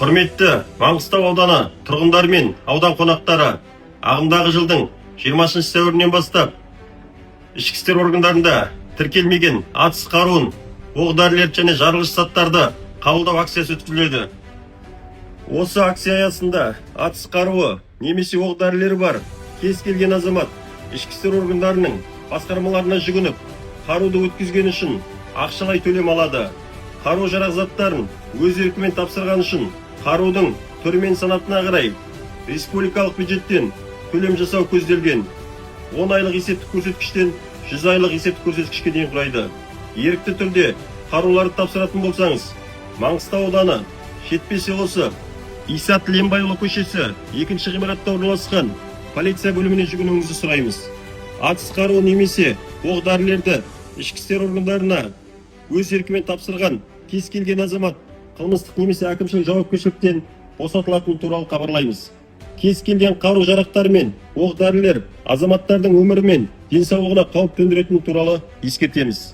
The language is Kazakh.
Құрметті Маңғыстау ауданы тұрғындары мен аудан қонақтары, ағымдағы жылдың 20 сәуірінен бастап ішкі істер органдарында тіркелмеген атыс қаруын, оқ-дәрілер және жарылғыш заттарды қабылдау акциясы өткізіледі. Осы акция аясында атыс қаруы немесе оқ-дәрілері бар кез келген азамат ішкі істер органдарының басқармаларына жүгініп, қаруды өткізген үшін ақшалай төлем алады. Қару-жарақ заттарын өз еркімен тапсырған үшін қарудың түрі мен санатына қарай республикалық бюджеттен төлем жасау көзделген. 10 айлық есептік көрсеткіштен 100 айлық есептік көрсеткішке дейін құрайды. Ерікті түрде қаруларды тапсыратын болсаңыз, Маңғыстау ауданы Шетпе селосы Иса Тіленбайұлы көшесі 2-ші ғимаратта орналасқан полиция бөліміне жүгінуіңізді сұраймыз. Атыс қаруы немесе оқ-дәрілерді ішкі істер органдарына өз еркімен тапсырған кез келген азамат қылмыстық немесе әкімшілік жауапкершіліктен босатылатыны туралы хабарлаймыз. Кез келген қару-жарақтар мен оқ-дәрілер азаматтардың өмірі мен денсаулығына қауіп төндіретіні туралы ескертеміз.